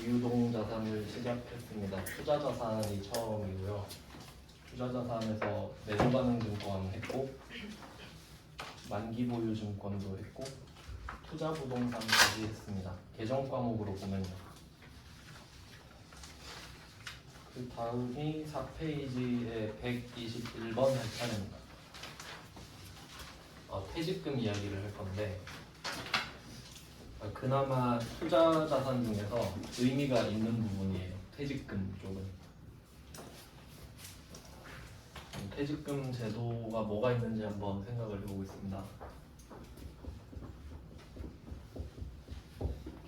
비유동 자산을 시작했습니다. 투자 자산이 처음이고요. 투자 자산에서 매도 가능 증권 했고, 만기 보유 증권도 했고, 투자 부동산까지 했습니다. 계정 과목으로 보면요. 그 다음이 4페이지에 121번 할 차례입니다. 퇴직금 이야기를 할 건데, 그나마 투자 자산 중에서 의미가 있는 부분이에요. 퇴직금 쪽은. 퇴직금 제도가 뭐가 있는지 한번 생각을 해보겠습니다.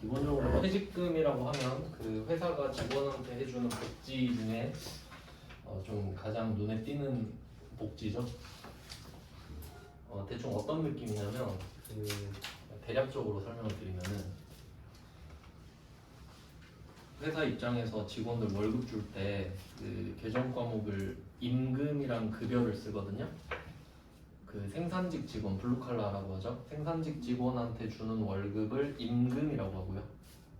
기본적으로 퇴직금이라고 하면 그 회사가 직원한테 해주는 복지 중에 좀 가장 눈에 띄는 복지죠. 대충 어떤 느낌이냐면 대략적으로 설명을 드리면은 회사 입장에서 직원들 월급 줄 때 그 계정 과목을 임금이랑 급여를 쓰거든요. 그 생산직 직원, 블루칼라라고 하죠. 생산직 직원한테 주는 월급을 임금이라고 하고요.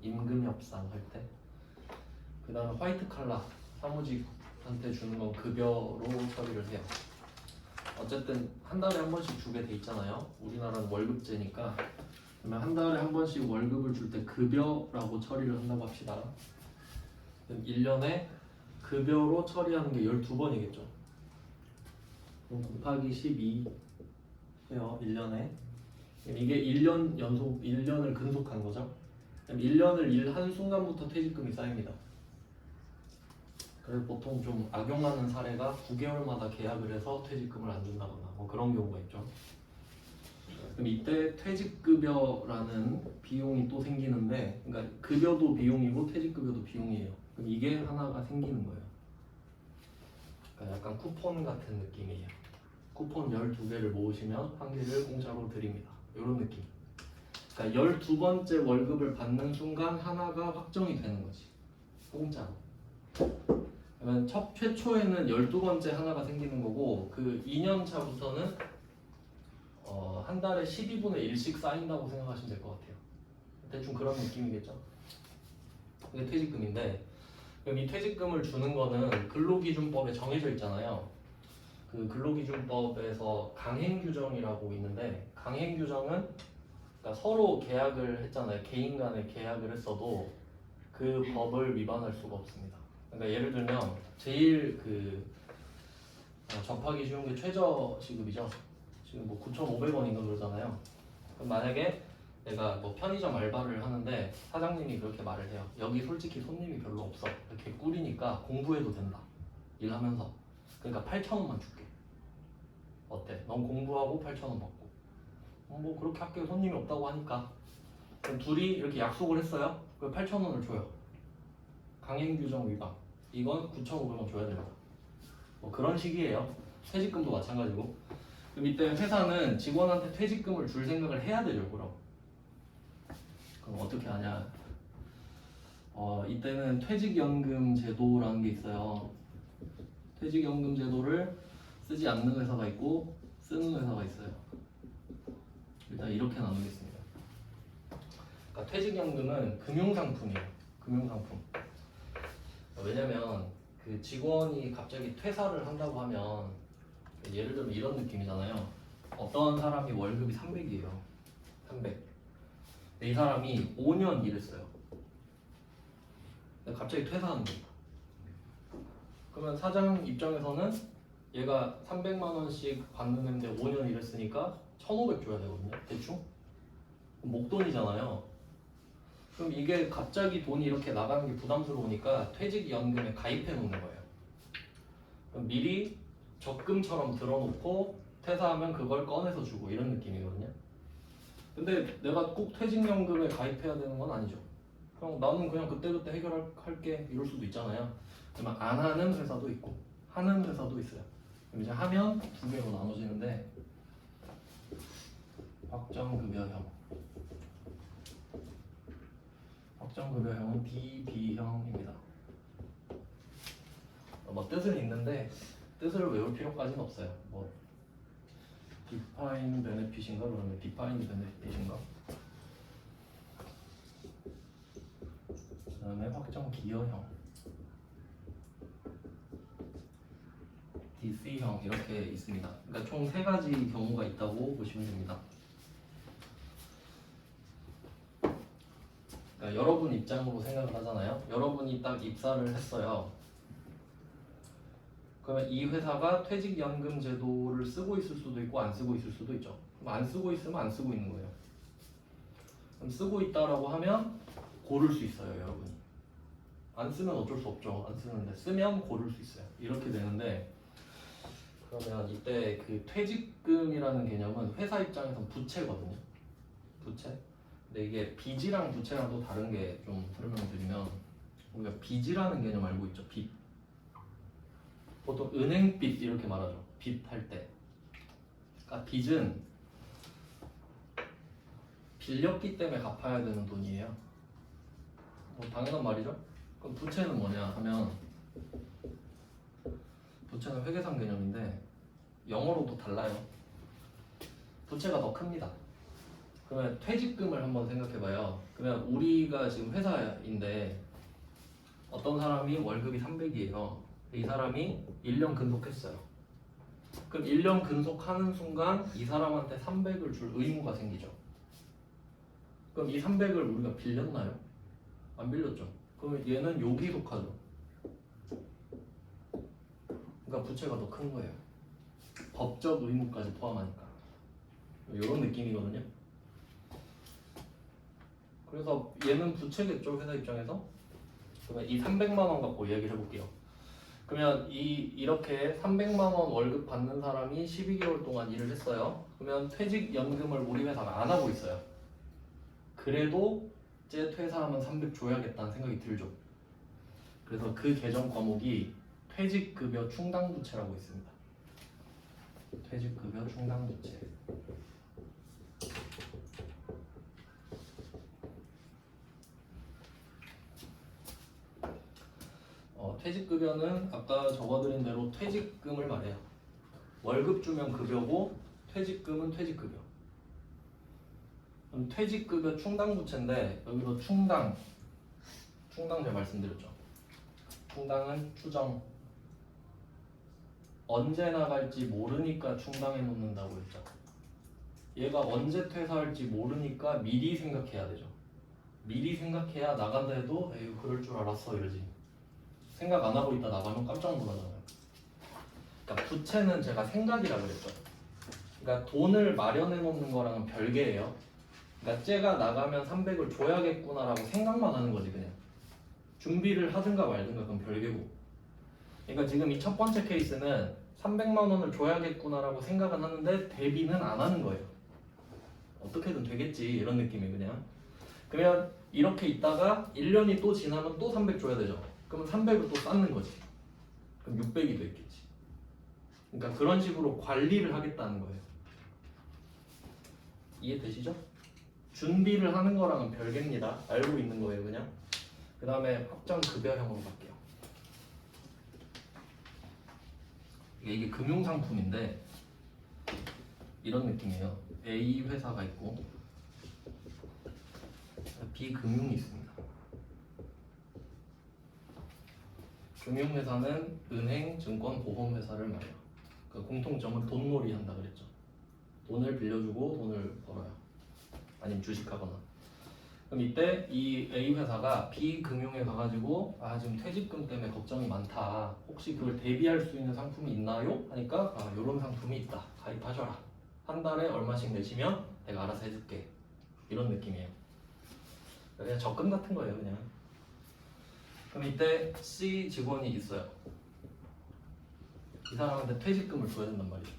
임금 협상 할 때. 그 다음에 화이트 칼라, 사무직한테 주는 건 급여로 처리를 해요. 어쨌든 한 달에 한 번씩 주게 돼 있잖아요. 우리나라는 월급제니까. 그러면 한 달에 한 번씩 월급을 줄 때 급여라고 처리를 한다고 합시다. 그럼 1년에 급여로 처리하는 게 12번이겠죠. 그럼 곱하기 12 해요. 1년에. 이게 1년 연속, 1년을 근속한 거죠. 그럼 1년을 일한 순간부터 퇴직금이 쌓입니다. 그래서 보통 좀 악용하는 사례가 9개월마다 계약을 해서 퇴직금을 안 준다거나 뭐 그런 경우가 있죠. 그럼 이때 퇴직급여라는 비용이 또 생기는데, 그러니까 급여도 비용이고 퇴직급여도 비용이에요. 그럼 이게 하나가 생기는 거예요. 그러니까 약간 쿠폰 같은 느낌이에요. 쿠폰 12개를 모으시면 한 개를 공짜로 드립니다. 이런 느낌. 그러니까 12번째 월급을 받는 순간 하나가 확정이 되는 거지. 공짜로. 그러면 최초에는 12번째 하나가 생기는 거고, 그 2년 차부터는 한 달에 12분의 1씩 쌓인다고 생각하시면 될 것 같아요. 대충 그런 느낌이겠죠. 이게 퇴직금인데, 그럼 이 퇴직금을 주는 거는 근로기준법에 정해져 있잖아요. 그 근로기준법에서 강행규정이라고 있는데, 강행규정은 그러니까 서로 계약을 했잖아요. 개인 간에 계약을 했어도 그 법을 위반할 수가 없습니다. 그러니까 예를 들면 제일 접하기 쉬운 게 최저시급이죠. 지금 뭐 9,500원인가 그러잖아요. 그럼 만약에 내가 뭐 편의점 알바를 하는데 사장님이 그렇게 말을 해요. 여기 솔직히 손님이 별로 없어. 이렇게 꿀이니까 공부해도 된다. 일하면서. 그러니까 8,000원만 줄게. 어때? 넌 공부하고 8,000원 받고. 뭐 그렇게 할게요. 손님이 없다고 하니까. 그럼 둘이 이렇게 약속을 했어요. 그럼 8,000원을 줘요. 강행규정 위반. 이건 9,500원 줘야 됩니다. 뭐 그런 식이에요. 퇴직금도 마찬가지고. 그럼 이때 회사는 직원한테 퇴직금을 줄 생각을 해야 되죠. 그럼 어떻게 하냐? 이때는 퇴직연금 제도라는 게 있어요. 퇴직연금 제도를 쓰지 않는 회사가 있고 쓰는 회사가 있어요. 일단 이렇게 나누겠습니다. 그러니까 퇴직연금은 금융상품이에요. 금융상품. 왜냐면 그 직원이 갑자기 퇴사를 한다고 하면 예를 들면 이런 느낌이잖아요. 어떤 사람이 월급이 300이에요. 300. 이 사람이 5년 일했어요. 근데 갑자기 퇴사하는 거예요. 그러면 사장 입장에서는 얘가 300만 원씩 받는데 5년 일했으니까 1,500 줘야 되거든요. 대충. 목돈이잖아요. 그럼 이게 갑자기 돈이 이렇게 나가는 게 부담스러우니까 퇴직연금에 가입해 놓는 거예요. 그럼 미리 적금처럼 들어놓고 퇴사하면 그걸 꺼내서 주고 이런 느낌이거든요. 근데 내가 꼭 퇴직연금에 가입해야 되는 건 아니죠. 그럼 나는 그냥 그때그때 해결할게 이럴 수도 있잖아요. 그러면 안 하는 회사도 있고 하는 회사도 있어요. 그럼 이제 하면 두 개로 나눠지는데, 확정급여형. 확정급여형은 DB형입니다. 뭐 뜻은 있는데 뜻을 외울 필요까지는 없어요. 뭐 define benefit인가 그러면 define benefit인가. 그다음에 확정 기여형 DC형 이렇게 있습니다. 그러니까 총 3가지 경우가 있다고 보시면 됩니다. 그러니까 여러분 입장으로 생각을 하잖아요. 여러분이 딱 입사를 했어요. 그러면 이 회사가 퇴직연금 제도를 쓰고 있을 수도 있고 안 쓰고 있을 수도 있죠. 그럼 안 쓰고 있으면 안 쓰고 있는 거예요. 그럼 쓰고 있다라고 하면 고를 수 있어요, 여러분이. 안 쓰면 어쩔 수 없죠. 안 쓰는데 쓰면 고를 수 있어요. 이렇게 되는데 그러면 이때 그 퇴직금이라는 개념은 회사 입장에선 부채거든요. 부채. 근데 이게 빚이랑 부채랑 또 다른 게 좀 설명드리면 우리가 빚이라는 개념 알고 있죠. 빚. 보통 은행빚 이렇게 말하죠. 빚 할 때. 그러니까 빚은 빌렸기 때문에 갚아야 되는 돈이에요. 뭐 당연한 말이죠. 그럼 부채는 뭐냐 하면 부채는 회계상 개념인데 영어로도 달라요. 부채가 더 큽니다. 그러면 퇴직금을 한번 생각해봐요. 그러면 우리가 지금 회사인데 어떤 사람이 월급이 300이에요. 이 사람이 1년 근속했어요. 그럼 1년 근속하는 순간 이 사람한테 300을 줄 의무가 생기죠. 그럼 이 300을 우리가 빌렸나요? 안 빌렸죠. 그럼 얘는 여기 속하죠. 그러니까 부채가 더 큰 거예요. 법적 의무까지 포함하니까. 이런 느낌이거든요. 그래서 얘는 부채겠죠, 회사 입장에서. 그러면 이 300만 원 갖고 얘기를 해볼게요. 그러면 이렇게 300만 원 월급 받는 사람이 12개월 동안 일을 했어요. 그러면 퇴직연금을 우리 회사가 안 하고 있어요. 그래도 쟤 퇴사하면 300 줘야겠다는 생각이 들죠. 그래서 그 개정 과목이 퇴직급여 충당부채라고 있습니다. 퇴직급여 충당부채. 퇴직급여는 아까 적어드린 대로 퇴직금을 말해요. 월급 주면 급여고 퇴직금은 퇴직급여. 그럼 퇴직급여 충당부채인데 여기서 충당 제가 말씀드렸죠. 충당은 추정. 언제 나갈지 모르니까 충당해 놓는다고 했죠. 얘가 언제 퇴사할지 모르니까 미리 생각해야 되죠. 미리 생각해야 나간다 해도 에휴 그럴 줄 알았어 이러지. 생각 안 하고 있다 나가면 깜짝 놀라잖아요. 그러니까 부채는 제가 생각이라고 그랬죠. 그러니까 돈을 마련해 놓는 거랑은 별개예요. 그러니까 쟤가 나가면 300을 줘야겠구나라고 생각만 하는 거지 그냥. 준비를 하든가 말든가 그건 별개고. 그러니까 지금 이 첫 번째 케이스는 300만 원을 줘야겠구나라고 생각은 하는데 대비는 안 하는 거예요. 어떻게든 되겠지 이런 느낌이 그냥. 그러면 이렇게 있다가 1년이 또 지나면 또 300 줘야 되죠. 그러면 300을 또 쌓는 거지. 그럼 600이 됐겠지. 그러니까 그런 식으로 관리를 하겠다는 거예요. 이해되시죠? 준비를 하는 거랑은 별개입니다. 알고 있는 거예요 그냥. 그 다음에 확정급여형으로 갈게요. 이게 금융상품인데 이런 느낌이에요. A 회사가 있고 B 금융이 있습니다. 금융회사는 은행, 증권, 보험회사를 말해요. 그 공통점은 돈놀이 한다 그랬죠. 돈을 빌려주고 돈을 벌어요. 아니면 주식하거나. 그럼 이때 이 A 회사가 B 금융에 가가지고 지금 퇴직금 때문에 걱정이 많다. 혹시 그걸 대비할 수 있는 상품이 있나요? 하니까 이런 상품이 있다. 가입하셔라. 한 달에 얼마씩 내시면 내가 알아서 해줄게. 이런 느낌이에요. 그냥 적금 같은 거예요 그냥. 그럼 이때 C 직원이 있어요. 이 사람한테 퇴직금을 줘야 된단 말이죠.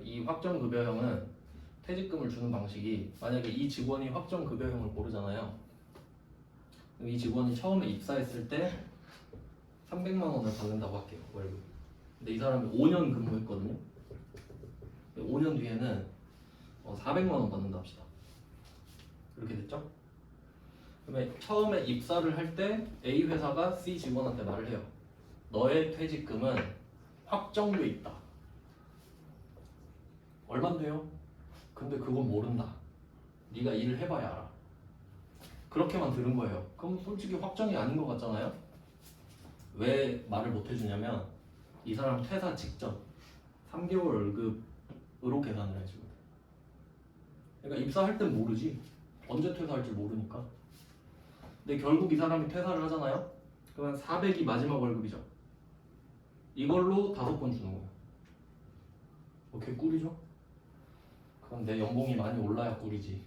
이 확정급여형은 퇴직금을 주는 방식이 만약에 이 직원이 확정급여형을 고르잖아요. 그럼 이 직원이 처음에 입사했을 때 300만 원을 받는다고 할게요. 월급. 근데 이 사람이 5년 근무했거든요. 5년 뒤에는 400만 원 받는다 합시다. 이렇게 됐죠? 그러면 처음에 입사를 할 때 A 회사가 C 직원한테 말을 해요. 너의 퇴직금은 확정돼 있다. 얼만데요? 근데 그건 모른다. 네가 일을 해봐야 알아. 그렇게만 들은 거예요. 그럼 솔직히 확정이 아닌 것 같잖아요. 왜 말을 못 해주냐면 이 사람 퇴사 직전 3개월 월급으로 계산을 해주거든. 그러니까 입사할 땐 모르지. 언제 퇴사할지 모르니까. 근데 결국 이 사람이 퇴사를 하잖아요. 그러면 400이 마지막 월급이죠. 이걸로 5번 주는 거예요. 오케이, 꿀이죠? 그럼 내 연봉이 많이 올라야 꿀이지.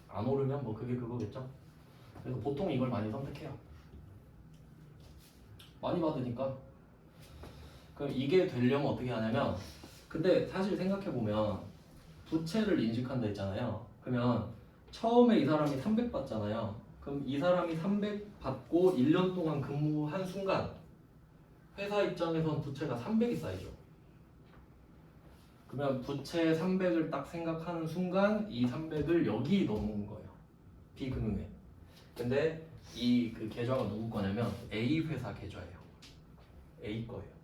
안 오르면 뭐 그게 그거겠죠? 그래서 보통 이걸 많이 선택해요. 많이 받으니까. 그럼 이게 되려면 어떻게 하냐면, 근데 사실 생각해보면 부채를 인식한다 했잖아요. 그러면 처음에 이 사람이 300 받잖아요. 그럼 이 사람이 300 받고 1년 동안 근무한 순간 회사 입장에선 부채가 300이 쌓이죠. 그러면 부채 300을 딱 생각하는 순간 이 300을 여기 넣는 거예요. 비금융에. 근데 이 그 계좌가 누구 거냐면 A 회사 계좌예요. A 거예요.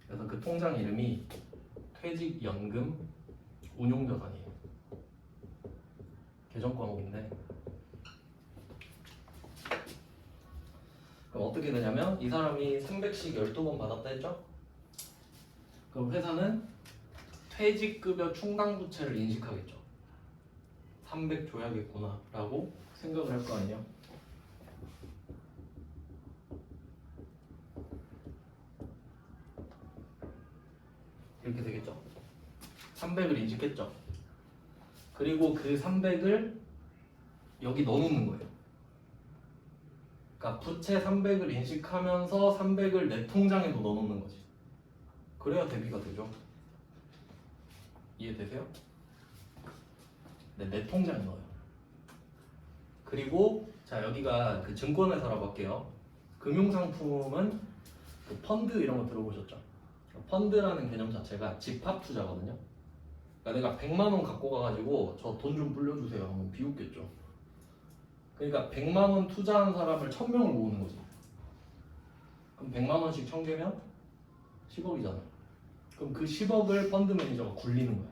그래서 그 통장 이름이 퇴직연금 운용자산이에요. 계정 과목인데, 그럼 어떻게 되냐면 이 사람이 300씩 12번 받았다 했죠? 그럼 회사는 퇴직급여 충당부채를 인식하겠죠. 300 줘야겠구나 라고 생각을 할 거 아니에요. 이렇게 되겠죠. 300을 인식했죠. 그리고 그 300을 여기 넣어놓는 거예요. 그러니까 부채 300을 인식하면서 300을 내 통장에도 넣어놓는 거지. 그래야 대비가 되죠. 이해되세요? 네, 내 통장에 넣어요. 그리고 자, 여기가 그 증권회사라고 할게요. 금융상품은 그 펀드 이런 거 들어보셨죠? 펀드라는 개념 자체가 집합 투자거든요. 그러니까 내가 100만 원 갖고 가가지고 저 돈 좀 불려주세요 하면 비웃겠죠. 그러니까 100만 원 투자한 사람을 1000명을 모으는 거지. 그럼 100만 원씩 1000개면 10억이잖아. 그럼 그 10억을 펀드 매니저가 굴리는 거야.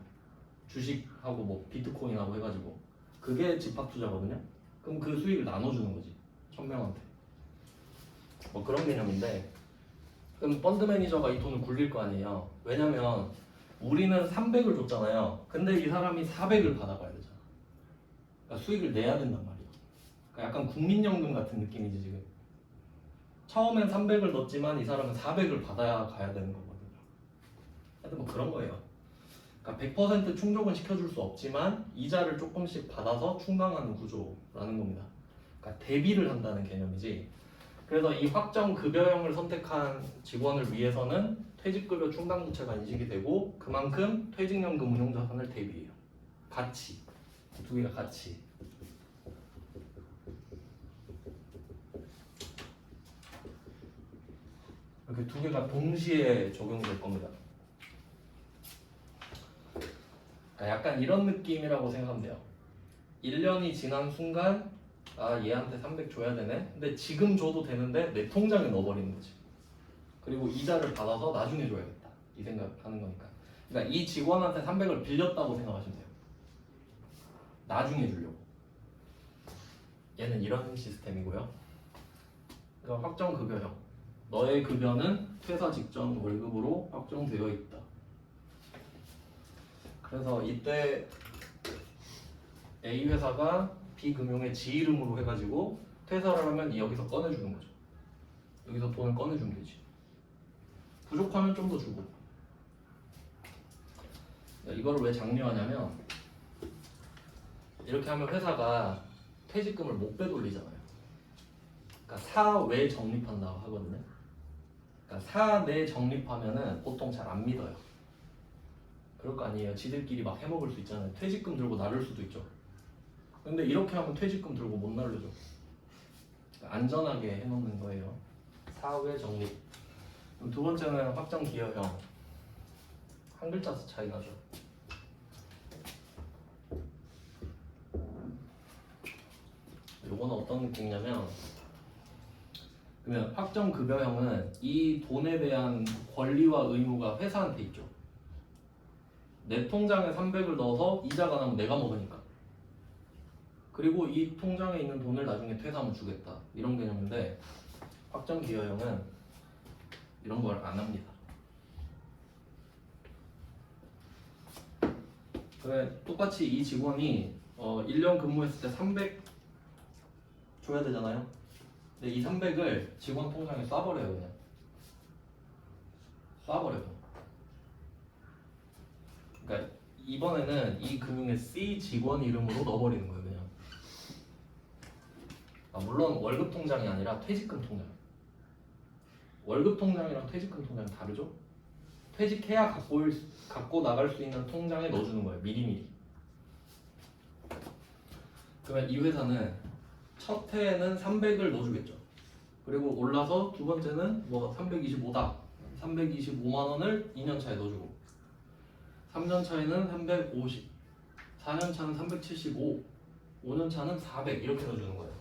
주식하고 뭐 비트코인하고 해가지고. 그게 집합 투자거든요. 그럼 그 수익을 나눠주는 거지. 1000명한테. 뭐 그런 개념인데, 그럼 펀드 매니저가 이 돈을 굴릴 거 아니에요. 왜냐면 우리는 300을 줬잖아요. 근데 이 사람이 400을 받아가야 되잖아. 그러니까 수익을 내야 된단 말이야. 그러니까 약간 국민연금 같은 느낌이지 지금. 처음엔 300을 넣었지만 이 사람은 400을 받아야 가야 되는 거거든요. 하여튼 뭐 그런 거예요. 그러니까 100% 충족은 시켜줄 수 없지만 이자를 조금씩 받아서 충당하는 구조라는 겁니다. 그러니까 대비를 한다는 개념이지. 그래서 이 확정 급여형을 선택한 직원을 위해서는 퇴직급여 충당부채가 인식이 되고 그만큼 퇴직연금 운용자산을 대비해요. 같이. 두 개가 같이. 이렇게 두 개가 동시에 적용될 겁니다. 약간 이런 느낌이라고 생각하면 돼요. 1년이 지난 순간 아 얘한테 300 줘야 되네. 근데 지금 줘도 되는데 내 통장에 넣어버리는 거지. 그리고 이자를 받아서 나중에 줘야겠다. 이 생각하는 거니까. 그러니까 이 직원한테 300을 빌렸다고 생각하시면 돼요. 나중에 주려고. 얘는 이런 시스템이고요. 그러니까 확정급여형. 너의 급여는 퇴사 직전 월급으로 확정되어 있다. 그래서 이때 A 회사가 B 금융의 지 이름으로 해가지고 퇴사를 하면 여기서 꺼내주는 거죠. 여기서 돈을 꺼내주면 되지. 부족하면 좀 더 주고. 이거를 왜 장려하냐면 이렇게 하면 회사가 퇴직금을 못 빼돌리잖아요. 그러니까 사외 적립한다고 하거든요. 그러니까 사내 적립하면은 보통 잘 안 믿어요. 그럴 거 아니에요. 지들끼리 막 해먹을 수 있잖아요. 퇴직금 들고 나를 수도 있죠. 근데 이렇게 하면 퇴직금 들고 못 나르죠. 그러니까 안전하게 해놓는 거예요. 사외 적립. 그럼 두 번째는 확정 기여형. 한 글자 차이 나죠. 요거는 어떤 느낌이냐면, 그러면 확정 급여형은 이 돈에 대한 권리와 의무가 회사한테 있죠. 내 통장에 300을 넣어서 이자가 나면 내가 먹으니까. 그리고 이 통장에 있는 돈을 나중에 퇴사하면 주겠다 이런 개념인데 확정기여형은 이런 걸 안 합니다. 그래 똑같이 이 직원이 1년 근무했을 때 300 줘야 되잖아요. 근데 이 300을 직원 통장에 쏴버려요. 그냥 쏴버려요. 그러니까 이번에는 이 금융의 C 직원 이름으로 넣어버리는 거예요. 그냥 물론 월급 통장이 아니라 퇴직금 통장. 월급 통장이랑 퇴직금 통장이 다르죠? 퇴직해야 갖고 나갈 수 있는 통장에 넣어주는 거예요. 미리미리. 그러면 이 회사는 첫 해에는 300을 넣어주겠죠. 그리고 올라서 두 번째는 뭐 325다. 325만 원을 2년 차에 넣어주고 3년 차에는 350, 4년 차는 375, 5년 차는 400 이렇게 넣어주는 거예요.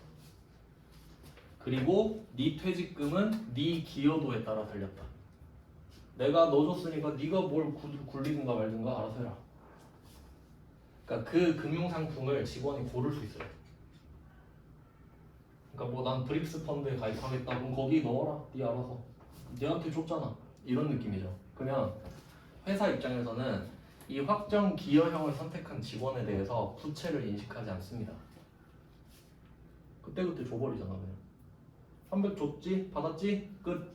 그리고 네 퇴직금은 네 기여도에 따라 달렸다. 내가 넣어줬으니까 네가 뭘 굴리든가 말든가 알아서 해라. 그러니까 그 금융상품을 직원이 고를 수 있어요. 그러니까 뭐 난 브릭스 펀드에 가입하겠다 그럼 거기 넣어라. 네 알아서. 네한테 줬잖아. 이런 느낌이죠. 그러면 회사 입장에서는 이 확정 기여형을 선택한 직원에 대해서 부채를 인식하지 않습니다. 그때그때 줘버리잖아. 그냥 300 줬지? 받았지? 끝.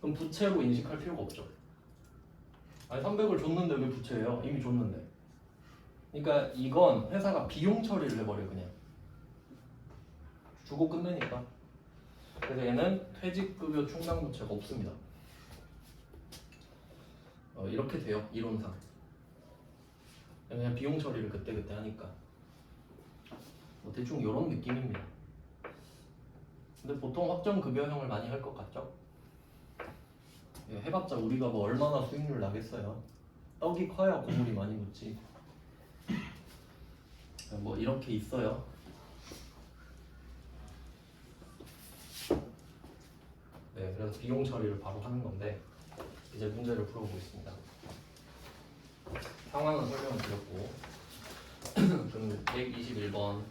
그럼 부채로 인식할 필요가 없죠. 아니 300을 줬는데 왜 부채예요? 이미 줬는데. 그러니까 이건 회사가 비용 처리를 해버려. 그냥 주고 끝내니까. 그래서 얘는 퇴직급여 충당부채가 없습니다. 이렇게 돼요. 이론상. 그냥 비용 처리를 그때그때 하니까. 대충 이런 느낌입니다. 근데 보통 확정급여형을 많이 할 것 같죠? 해봤자 우리가 뭐 얼마나 수익률 나겠어요. 떡이 커야 고물이 많이 붙지. 뭐 이렇게 있어요. 네, 그래서 비용 처리를 바로 하는 건데 이제 문제를 풀어보겠습니다. 상황은 설명을 드렸고 그럼 121번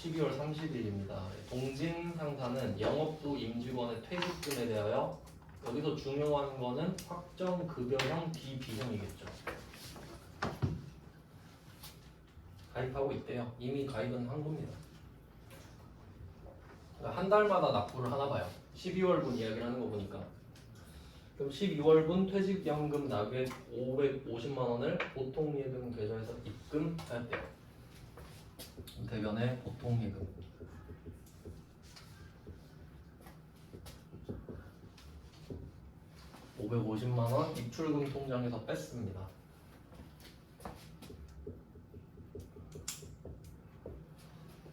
12월 30일입니다. 동진 상사는 영업부 임직원의 퇴직금에 대하여 여기서 중요한 거는 확정급여형 비비형이겠죠. 가입하고 있대요. 이미 가입은 한 겁니다. 그러니까 한 달마다 납부를 하나 봐요. 12월분 이야기를 하는 거 보니까. 그럼 12월분 퇴직연금 납입 550만 원을 보통예금 계좌에서 입금했대요. 대변의 보통예금 550만 원 입출금 통장에서 뺐습니다.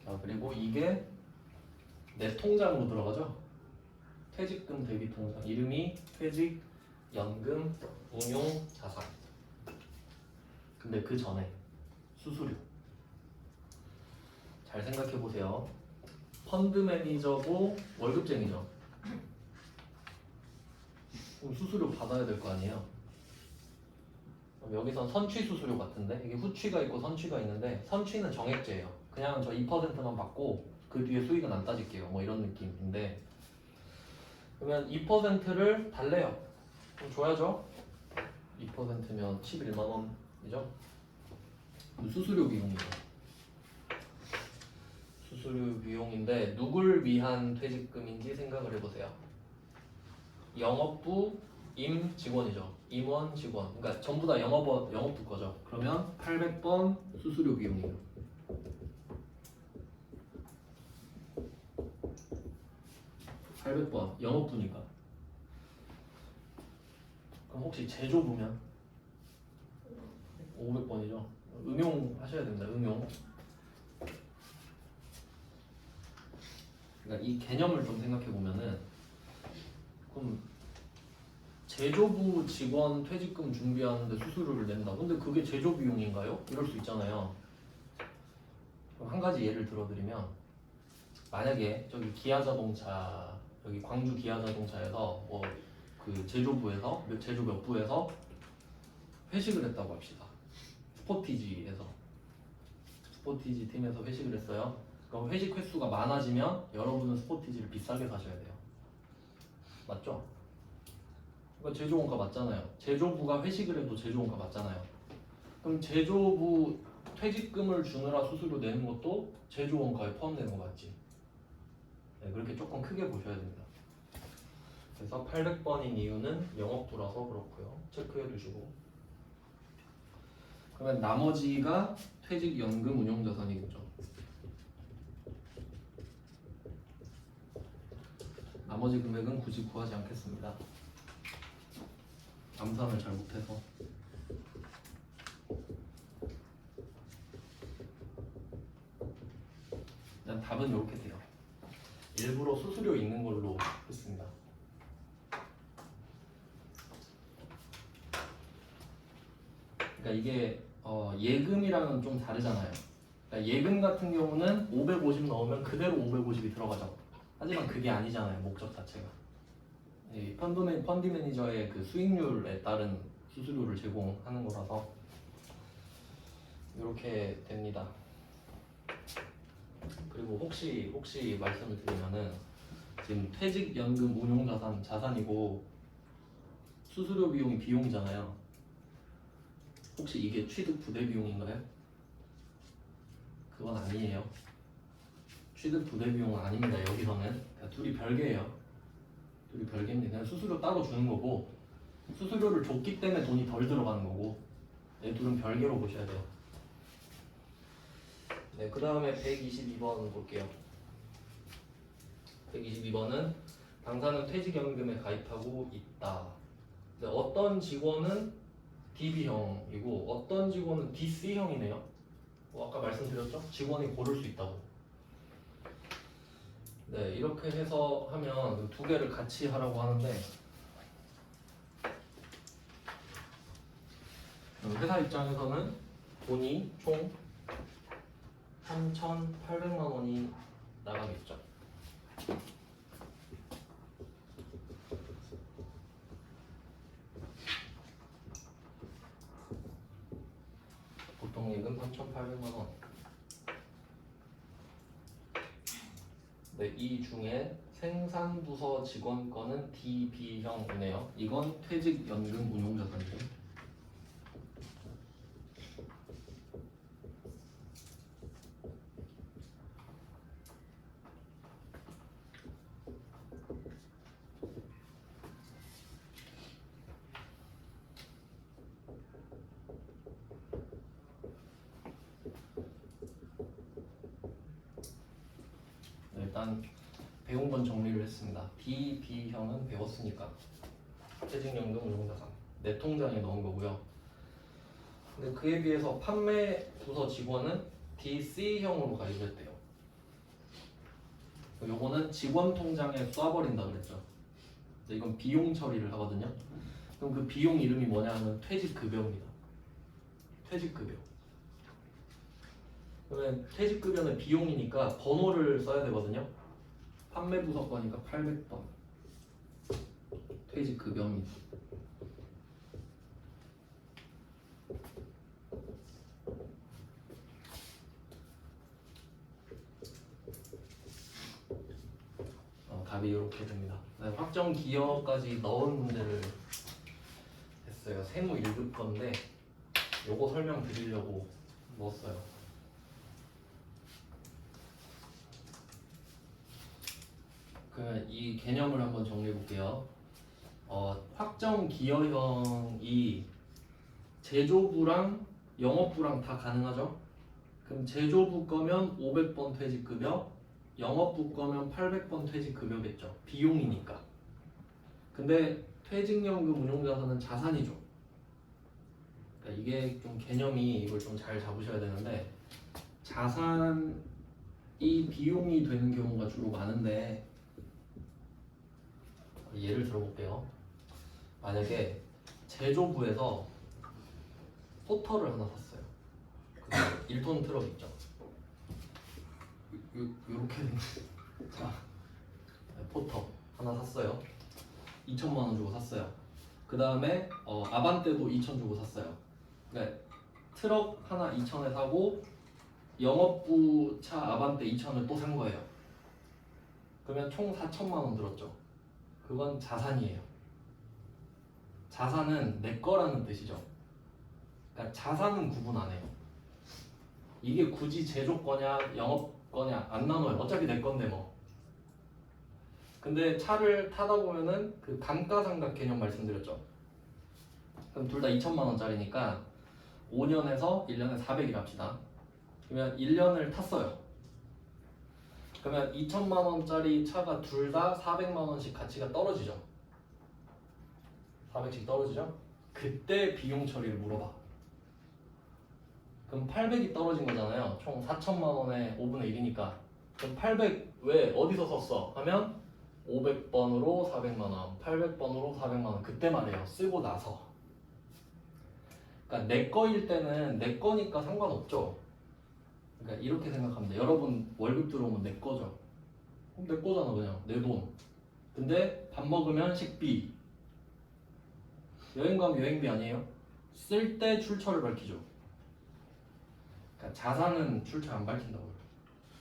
자, 그리고 이게 내 통장으로 들어가죠. 퇴직금 대비 통장 이름이 퇴직연금 운용자산. 근데 그 전에 수수료 잘 생각해 보세요. 펀드 매니저고 월급쟁이죠. 그럼 수수료 받아야 될 거 아니에요. 그럼 여기선 선취 수수료 같은데 이게 후취가 있고 선취가 있는데 선취는 정액제예요. 그냥 저 2%만 받고 그 뒤에 수익은 안 따질게요. 뭐 이런 느낌인데 그러면 2%를 달래요. 그럼 줘야죠. 2%면 11만 원이죠. 수수료 비용이죠. 수수료 비용인데 누굴 위한 퇴직금인지 생각을 해보세요. 영업부 임 직원이죠. 임원 직원. 그러니까 전부 다 영업부 거죠. 그러면 800번 수수료 비용이에요. 영업부니까. 그럼 혹시 제조부면 500번이죠. 응용 하셔야 됩니다. 응용. 그러니까 이 개념을 좀 생각해 보면은 그럼 제조부 직원 퇴직금 준비하는데 수수료를 낸다. 근데 그게 제조 비용인가요? 이럴 수 있잖아요. 그럼 한 가지 예를 들어드리면 만약에 저기 기아자동차 여기 광주 기아자동차에서 뭐 그 제조부에서 제조 몇 부에서 회식을 했다고 합시다. 스포티지에서. 스포티지 팀에서 회식을 했어요. 그럼 회식 횟수가 많아지면 여러분은 스포티지를 비싸게 사셔야 돼요. 맞죠? 그러니까 제조원가 맞잖아요. 제조부가 회식을 해도 제조원가 맞잖아요. 그럼 제조부 퇴직금을 주느라 수수료 내는 것도 제조원가에 포함되는 거 맞지? 네, 그렇게 조금 크게 보셔야 됩니다. 그래서 800번인 이유는 영업부라서 그렇고요. 체크해 두시고. 그러면 나머지가 퇴직연금 운용자산이겠죠. 나머지 금액은 굳이 구하지 않겠습니다. 암산을 잘 못해서. 일단 답은 이렇게 돼요. 일부러 수수료 있는 걸로 했습니다. 그러니까 이게 예금이랑은 좀 다르잖아요. 그러니까 예금 같은 경우는 550 넣으면 그대로 550이 들어가죠. 하지만 그게 아니잖아요. 목적 자체가. 이 펀드 매니저의 그 수익률에 따른 수수료를 제공하는 거라서 이렇게 됩니다. 그리고 혹시 말씀을 드리면은 지금 퇴직연금 운용자산 자산이고 수수료 비용이 비용이잖아요. 혹시 이게 취득 부대 비용인가요? 그건 아니에요. 취득 부대 비용은 아닙니다. 여기서는 그러니까 둘이 별개예요. 둘이 별개입니다. 그냥 수수료 따로 주는 거고 수수료를 줬기 때문에 돈이 덜 들어가는 거고 이 둘은 별개로 보셔야 돼요. 네, 그 다음에 122번 볼게요. 122번은 당사는 퇴직연금에 가입하고 있다. 어떤 직원은 DB형이고 어떤 직원은 DC형이네요. 아까 말씀드렸죠? 직원이 고를 수 있다고. 네, 이렇게 해서 하면 두 개를 같이 하라고 하는데 회사 입장에서는 돈이 총 3,800만 원이 나가겠죠. 보통 예금 3,800만 원. 네, 이 중에 생산부서 직원 거는 DB형이네요. 이건 퇴직연금 운용자산이에요. 일단 배운 건 정리를 했습니다. DB형은 배웠으니까 퇴직연금 운용자산 내 통장에 넣은 거고요. 근데 그에 비해서 판매 부서 직원은 DC형으로 가입을 했대요. 요거는 직원 통장에 쏴버린다 그랬죠. 이건 비용 처리를 하거든요. 그럼 그 비용 이름이 뭐냐 하면 퇴직급여입니다. 퇴직급여. 그러면 퇴직급여는 비용이니까 번호를 써야 되거든요. 판매부서 거니까 800번. 퇴직급여입니다. 답이 이렇게 됩니다. 확정 기여까지 넣은 문제를 했어요. 세무 1급 건데 요거 설명드리려고 넣었어요. 이 개념을 한번 정리해 볼게요. 확정 기여형이 제조부랑 영업부랑 다 가능하죠? 그럼 제조부 거면 500번 퇴직급여, 영업부 거면 800번 퇴직급여겠죠. 비용이니까. 근데 퇴직연금 운용자산은 자산이죠. 그러니까 이게 좀 개념이 이걸 좀 잘 잡으셔야 되는데 자산이 비용이 되는 경우가 주로 많은데 예를 들어볼게요. 만약에 제조부에서 포터를 하나 샀어요. 그 1톤 트럭 있죠. 요렇게 자 포터 하나 샀어요. 2천만 원 주고 샀어요. 그 다음에 아반떼도 2천 주고 샀어요. 그러니까 트럭 하나 2천에 사고 영업부 차 아반떼 2,000을 또 산 거예요. 그러면 총 4천만 원 들었죠. 그건 자산이에요. 자산은 내 거라는 뜻이죠. 그러니까 자산은 구분 안 해요. 이게 굳이 제조 거냐 영업 거냐 안 나눠요. 어차피 내 건데 뭐. 근데 차를 타다 보면은 그 감가상각 개념 말씀드렸죠. 그럼 둘 다 2천만 원짜리니까 5년에서 1년에 400일 합시다. 그러면 1년을 탔어요. 그러면 2천만 원짜리 차가 둘 다 400만 원씩 가치가 떨어지죠. 400씩 떨어지죠. 그때 비용 처리를 물어봐. 그럼 800이 떨어진 거잖아요. 총 4천만 원에 5분의 1이니까. 그럼 800 왜 어디서 썼어? 하면 500번으로 400만 원, 800번으로 400만 원. 그때 말이에요. 쓰고 나서. 그러니까 내 거일 때는 내 거니까 상관없죠. 그러니까 이렇게 생각합니다. 여러분 월급 들어오면 내 거죠. 그럼 내 거잖아 그냥 내 돈. 근데 밥 먹으면 식비. 여행 가면 여행비 아니에요? 쓸 때 출처를 밝히죠. 그러니까 자산은 출처 안 밝힌다고요.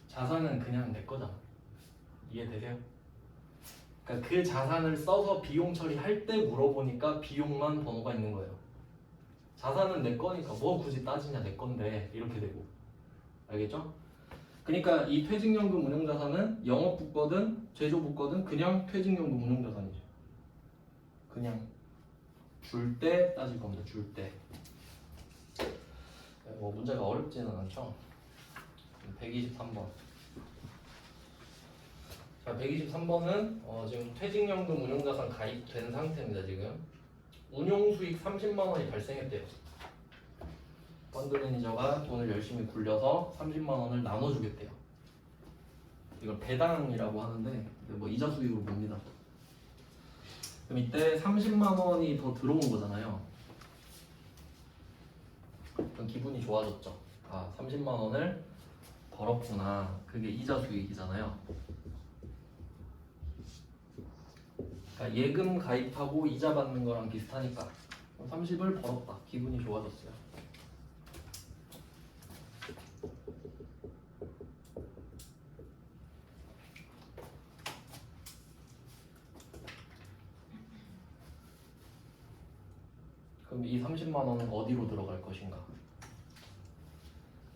자산은 그냥 내 거잖아. 이해되세요? 그러니까 그 자산을 써서 비용 처리할 때 물어보니까 비용만 번호가 있는 거예요. 자산은 내 거니까 뭐 굳이 따지냐 내 건데 이렇게 되고. 알겠죠? 그러니까 이 퇴직연금 운용자산은 영업부 거든 제조부 거든 그냥 퇴직연금 운용자산이죠. 그냥 줄 때 따질 겁니다. 줄 때. 뭐 문제가 어렵지는 않죠. 123번. 자, 123번은 지금 퇴직연금 운용자산 가입된 상태입니다. 지금 운용수익 30만 원이 발생했대요. 펀드 매니저가 돈을 열심히 굴려서 30만 원을 나눠주겠대요. 이걸 배당이라고 하는데 뭐 이자 수익으로 봅니다. 그럼 이때 30만 원이 더 들어온 거잖아요. 그럼 기분이 좋아졌죠. 아, 30만 원을 벌었구나. 그게 이자 수익이잖아요. 그러니까 예금 가입하고 이자 받는 거랑 비슷하니까 30을 벌었다. 기분이 좋아졌어요. 그럼 이 30만 원은 어디로 들어갈 것인가?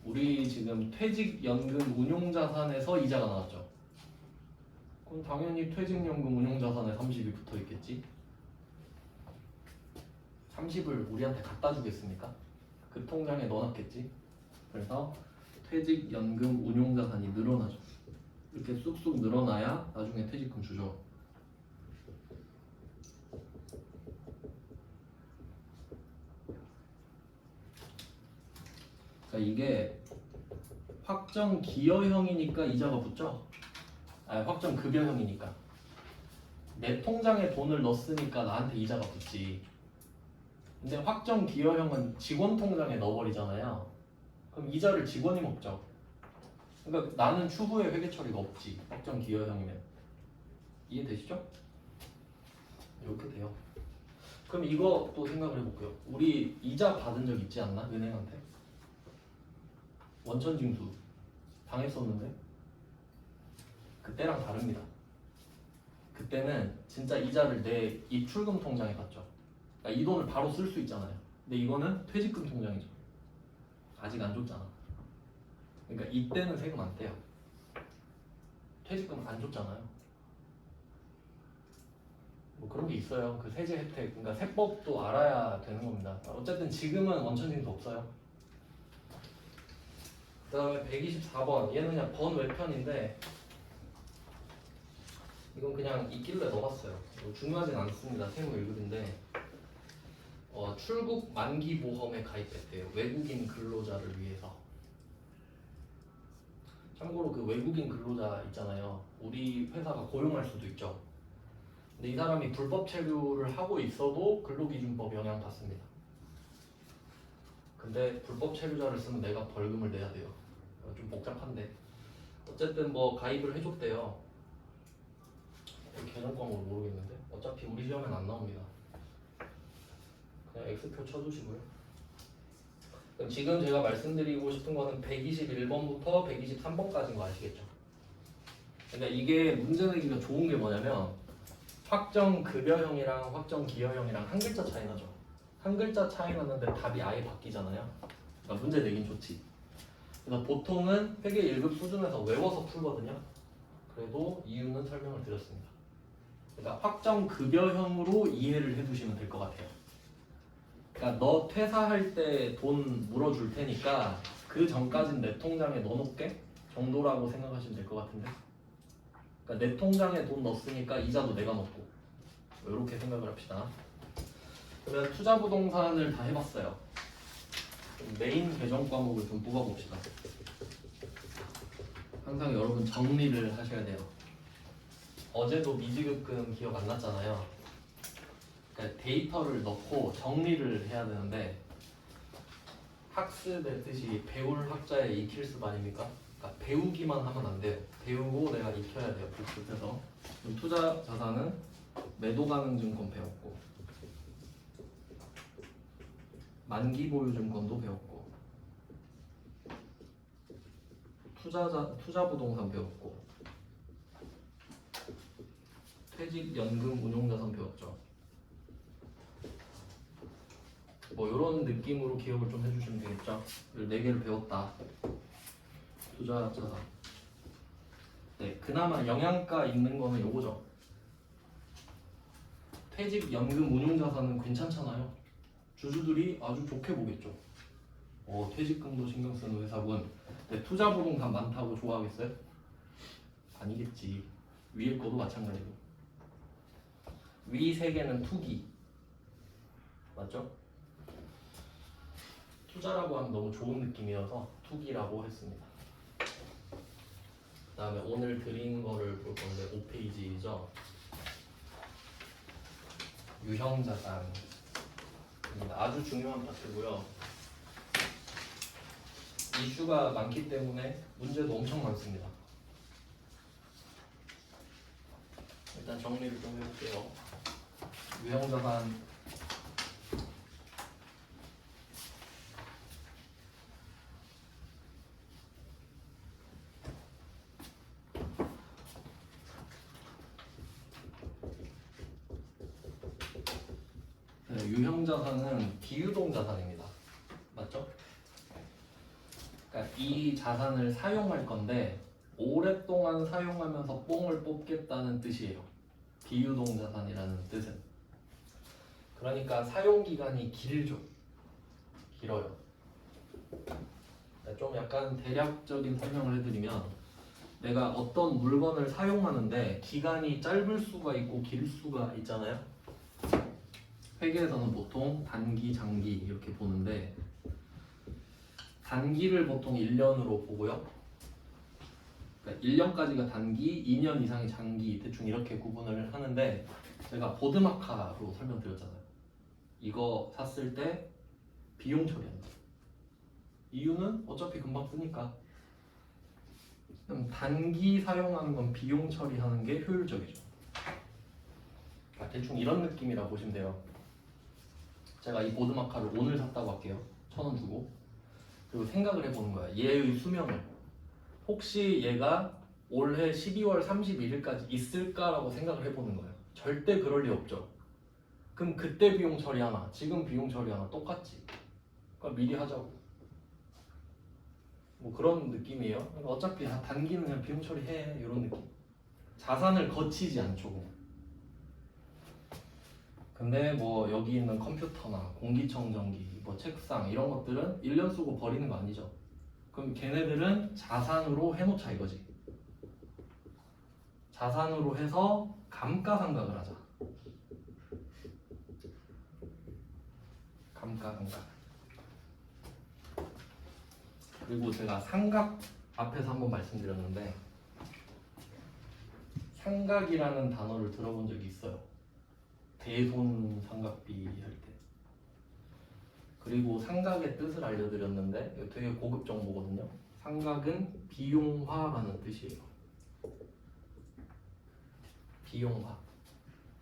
우리 지금 퇴직연금 운용자산에서 이자가 나왔죠. 그럼 당연히 퇴직연금 운용자산에 30이 붙어 있겠지. 30을 우리한테 갖다 주겠습니까? 그 통장에 넣어놨겠지. 그래서 퇴직연금 운용자산이 늘어나죠. 이렇게 쑥쑥 늘어나야 나중에 퇴직금 주죠. 그러니까 이게 확정 기여형이니까 이자가 붙죠. 확정 급여형이니까 내 통장에 돈을 넣었으니까 나한테 이자가 붙지. 근데 확정 기여형은 직원 통장에 넣어버리잖아요. 그럼 이자를 직원이 먹죠. 그러니까 나는 추후에 회계 처리가 없지. 확정 기여형이면. 이해되시죠? 이렇게 돼요. 그럼 이거 또 생각을 해볼게요. 우리 이자 받은 적 있지 않나? 은행한테? 원천징수 당했었는데 그때랑 다릅니다. 그때는 진짜 이자를 내 입출금 통장에 받죠. 그러니까 이 돈을 바로 쓸 수 있잖아요. 근데 이거는 퇴직금 통장이죠. 아직 안 줬잖아. 그러니까 이때는 세금 안 떼요. 퇴직금 안 줬잖아요. 뭐 그런 게 있어요. 그 세제 혜택, 그러니까 세법도 알아야 되는 겁니다. 어쨌든 지금은 원천징수 없어요. 그 다음에 124번 얘는 그냥 번외편인데 이건 그냥 있길래 넣어봤어요. 중요하진 않습니다. 세무 1급인데 출국 만기 보험에 가입했대요. 외국인 근로자를 위해서. 참고로 그 외국인 근로자 있잖아요. 우리 회사가 고용할 수도 있죠. 근데 이 사람이 불법 체류를 하고 있어도 근로기준법 영향 받습니다. 근데 불법 체류자를 쓰면 내가 벌금을 내야 돼요. 좀 복잡한데 어쨌든 뭐 가입을 해줬대요. 개념 과목을 모르겠는데 어차피 우리 시험엔 안 나옵니다. 그냥 X표 쳐주시고요. 그럼 지금 제가 말씀드리고 싶은 거는 121번부터 123번까지인 거 아시겠죠? 그러니까 이게 문제 내기가 좋은 게 뭐냐면 확정 급여형이랑 확정 기여형이랑 한 글자 차이 나죠. 한 글자 차이 나는데 답이 아예 바뀌잖아요. 그러니까 문제 내긴 좋지. 그래서 보통은 회계 1급 수준에서 외워서 풀거든요. 그래도 이유는 설명을 드렸습니다. 그러니까 확정 급여형으로 이해를 해두시면 될 것 같아요. 그러니까 너 퇴사할 때 돈 물어줄 테니까 그 전까진 내 통장에 넣어놓게 정도라고 생각하시면 될 것 같은데. 그러니까 내 통장에 돈 넣었으니까 이자도 내가 먹고 이렇게 생각을 합시다. 그러면 투자부동산을 다 해봤어요. 메인 계정 과목을 좀 뽑아봅시다. 항상 여러분 정리를 하셔야 돼요. 어제도 미지급금 기억 안 났잖아요. 그러니까 데이터를 넣고 정리를 해야 되는데 학습의 뜻이 배울 학자의 익힐 습 아닙니까? 그러니까 배우기만 하면 안 돼요. 배우고 내가 익혀야 돼요. 복습해서. 투자 자산은 매도 가능 증권 배웠고 만기 보유 증권도 배웠고 투자 부동산 배웠고 퇴직 연금 운용 자산 배웠죠. 뭐 이런 느낌으로 기억을 좀 해주시면 되겠죠. 4개를 배웠다. 투자 자산. 네, 그나마 영양가 있는 거는 요거죠. 퇴직 연금 운용 자산은 괜찮잖아요. 주주들이 아주 좋게 보겠죠. 퇴직금도 신경 쓰는 회사군. 근데 투자 부동산 많다고 좋아하겠어요? 아니겠지. 위에 거도 마찬가지고. 위 3개는 투기. 맞죠? 투자라고 하면 너무 좋은 느낌이어서 투기라고 했습니다. 그 다음에 오늘 드린 거를 볼 건데 5페이지죠. 유형자산입니다. 아주 중요한 파트고요. 이슈가 많기 때문에 문제도 엄청 많습니다. 일단 정리를 좀 해볼게요. 유형자산 유형자산은 비유동 자산입니다. 맞죠? 그러니까 이 자산을 사용할 건데 오랫동안 사용하면서 뽕을 뽑겠다는 뜻이에요. 비유동 자산이라는 뜻은. 그러니까 사용기간이 길죠. 길어요. 좀 약간 대략적인 설명을 해드리면 내가 어떤 물건을 사용하는데 기간이 짧을 수가 있고 길 수가 있잖아요. 회계에서는 보통 단기, 장기 이렇게 보는데 단기를 보통 1년으로 보고요. 그러니까 1년까지가 단기, 2년 이상이 장기 대충 이렇게 구분을 하는데 제가 보드마카로 설명드렸잖아요. 이거 샀을 때 비용 처리한다. 이유는 어차피 금방 쓰니까. 그럼 단기 사용하는 건 비용 처리하는 게 효율적이죠. 그러니까 대충 이런 느낌이라 보시면 돼요. 제가 이 보드마카를 오늘 샀다고 할게요. 1,000원 주고. 그리고 생각을 해보는 거야. 얘의 수명을. 혹시 얘가 올해 12월 31일까지 있을까라고 생각을 해보는 거예요. 절대 그럴 리 없죠. 그럼 그때 비용 처리하나, 지금 비용 처리하나 똑같지. 그러니까 미리 하자고. 뭐 그런 느낌이에요. 그러니까 어차피 단기는 그냥 비용 처리해. 이런 느낌. 자산을 거치지 않죠. 근데 뭐 여기 있는 컴퓨터나 공기청정기, 뭐 책상 이런 것들은 1년 쓰고 버리는 거 아니죠. 그럼 걔네들은 자산으로 해놓자 이거지. 자산으로 해서 감가상각을 하자. 감가상각. 그리고 제가 상각 앞에서 한번 말씀드렸는데 상각이라는 단어를 들어본 적이 있어요. 대손상각비 할 때. 그리고 상각의 뜻을 알려드렸는데 이거 되게 고급 정보거든요. 상각은 비용화라는 뜻이에요. 비용화.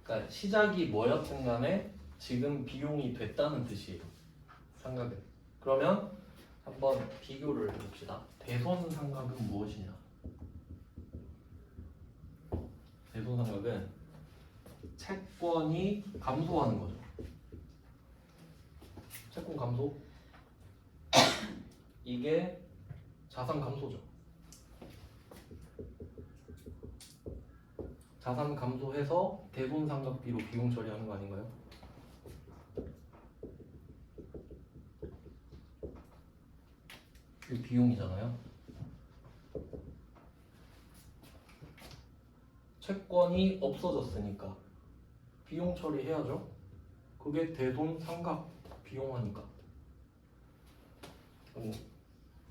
그러니까 시작이 뭐였든 간에 지금 비용이 됐다는 뜻이에요. 상각은. 그러면 한번 비교를 해봅시다. 대손상각은 무엇이냐? 대손상각은 채권이 감소하는 거죠. 채권 감소? 이게 자산 감소죠. 자산 감소해서 대손상각비로 비용 처리하는 거 아닌가요? 이 비용이잖아요. 채권이 없어졌으니까 비용 처리해야죠. 그게 대손상각 비용하니까.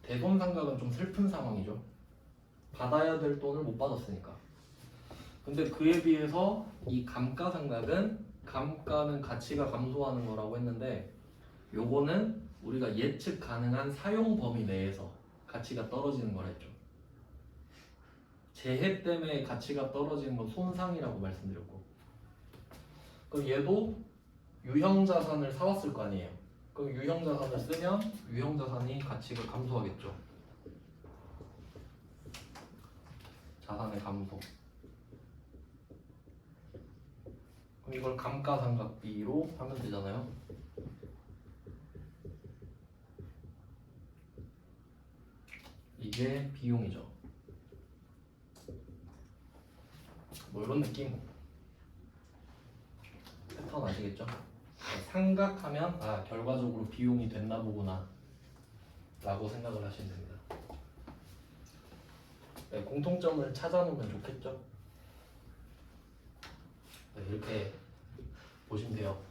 대손상각은 좀 슬픈 상황이죠. 받아야 될 돈을 못 받았으니까. 근데 그에 비해서 이 감가상각은 감가는 가치가 감소하는 거라고 했는데 요거는 우리가 예측 가능한 사용 범위 내에서 가치가 떨어지는 거라 했죠. 재해 때문에 가치가 떨어지는 건 손상이라고 말씀드렸고, 그럼 얘도 유형자산을 사왔을 거 아니에요. 그럼 유형자산을 쓰면 유형자산이 가치가 감소하겠죠. 자산의 감소. 그럼 이걸 감가상각비로 하면 되잖아요. 이게 비용이죠. 뭐 이런 느낌. 패턴 아시겠죠? 상각하면 결과적으로 비용이 됐나 보구나 라고 생각을 하시면 됩니다. 네, 공통점을 찾아놓으면 좋겠죠? 네, 이렇게 보시면 돼요.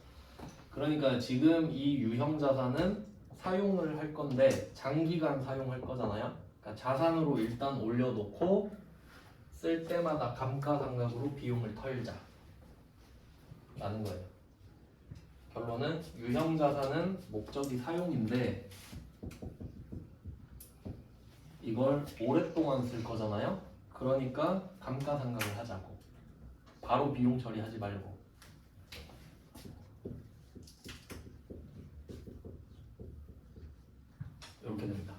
그러니까 지금 이 유형자산은 사용을 할 건데 장기간 사용할 거잖아요. 그러니까 자산으로 일단 올려놓고 쓸 때마다 감가상각으로 비용을 털자 라는 거예요. 결론은 유형자산은 목적이 사용인데 이걸 오랫동안 쓸 거잖아요. 그러니까 감가상각을 하자고. 바로 비용 처리하지 말고. 이렇게 됩니다.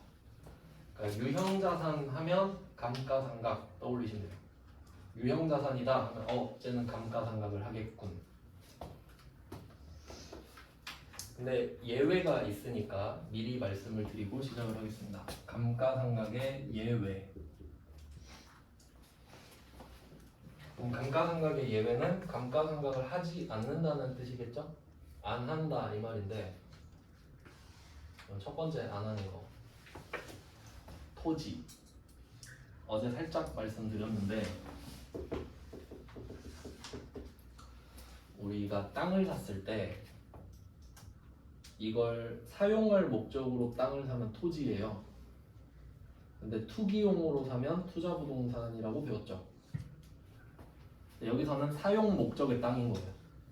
그러니까 유형자산 하면 감가상각 떠올리시면 돼요. 유형자산이다 하면 쟤는 감가상각을 하겠군. 근데 예외가 있으니까 미리 말씀을 드리고 시작을 하겠습니다. 감가상각의 예외. 그럼 감가상각의 예외는 감가상각을 하지 않는다는 뜻이겠죠? 안 한다 이 말인데, 첫 번째 안 하는 거. 토지. 어제 살짝 말씀드렸는데 우리가 땅을 샀을 때 이걸 사용할 목적으로 땅을 사면 토지예요. 근데 투기용으로 사면 투자부동산이라고 배웠죠. 여기서는 사용 목적의 땅인 거예요.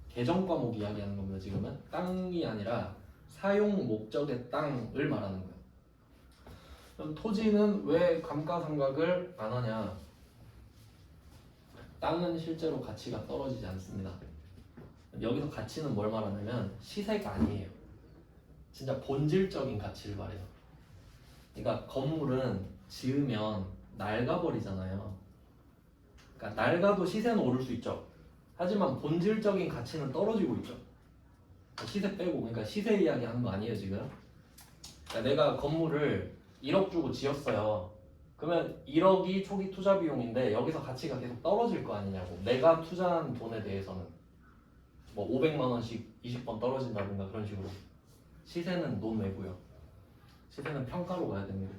개정 과목 이야기하는 겁니다. 지금은 땅이 아니라 사용 목적의 땅을 말하는 거예요. 그럼 토지는 왜 감가상각을 안 하냐? 땅은 실제로 가치가 떨어지지 않습니다. 여기서 가치는 뭘 말하냐면 시세가 아니에요. 진짜 본질적인 가치를 말해요. 그러니까 건물은 지으면 낡아버리잖아요. 그러니까 낡아도 시세는 오를 수 있죠. 하지만 본질적인 가치는 떨어지고 있죠. 시세 빼고. 그러니까 시세 이야기 하는 거 아니에요 지금. 그러니까 내가 건물을 1억 주고 지었어요. 그러면 1억이 초기 투자 비용인데 여기서 가치가 계속 떨어질 거 아니냐고. 내가 투자한 돈에 대해서는 뭐 500만 원씩 20번 떨어진다든가 그런 식으로. 시세는 논외고요. 시세는 평가로 가야 됩니다.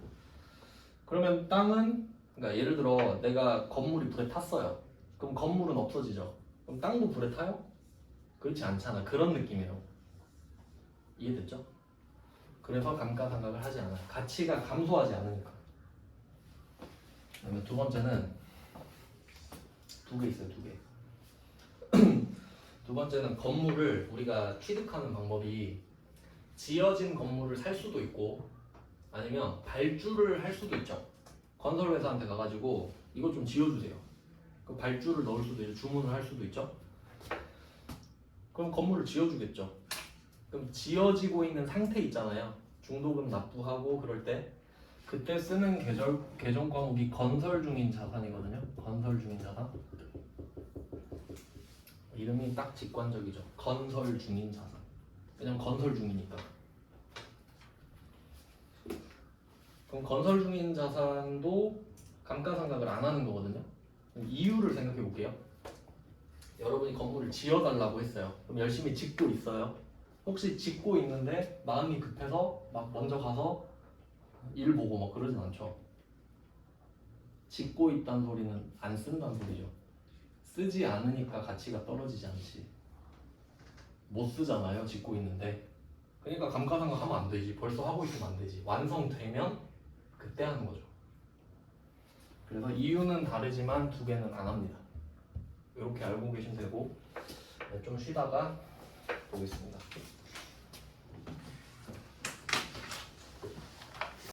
그러면 땅은, 그러니까 예를 들어 내가 건물이 불에 탔어요. 그럼 건물은 없어지죠. 그럼 땅도 불에 타요? 그렇지 않잖아. 그런 느낌이에요. 이해됐죠? 그래서 감가상각을 하지 않아요. 가치가 감소하지 않으니까. 그다음에 두 번째는 두 개 있어요. 두 개. 두 번째는 건물을 우리가 취득하는 방법이 지어진 건물을 살 수도 있고 아니면 발주를 할 수도 있죠. 건설회사한테 가가지고 이거 좀 지어주세요. 그 발주를 넣을 수도 있죠. 주문을 할 수도 있죠. 그럼 건물을 지어주겠죠. 그럼 지어지고 있는 상태 있잖아요. 중도금 납부하고 그럴 때 그때 쓰는 계정 과목이 건설 중인 자산이거든요. 건설 중인 자산. 이름이 딱 직관적이죠. 건설 중인 자산. 왜냐면 건설 중이니까. 그럼 건설 중인 자산도 감가상각을 안 하는 거거든요. 이유를 생각해 볼게요. 여러분이 건물을 지어달라고 했어요. 그럼 열심히 짓고 있어요. 혹시 짓고 있는데 마음이 급해서 막 먼저 가서 일 보고 막 그러진 않죠. 짓고 있다는 소리는 안 쓴다는 소리죠. 쓰지 않으니까 가치가 떨어지지 않지. 못 쓰잖아요, 짓고 있는데. 그러니까 감가상각 하면 안 되지. 벌써 하고 있으면 안 되지. 완성되면 그때 하는 거죠. 그래서 이유는 다르지만 두 개는 안 합니다. 이렇게 알고 계시면 되고, 좀 쉬다가 보겠습니다.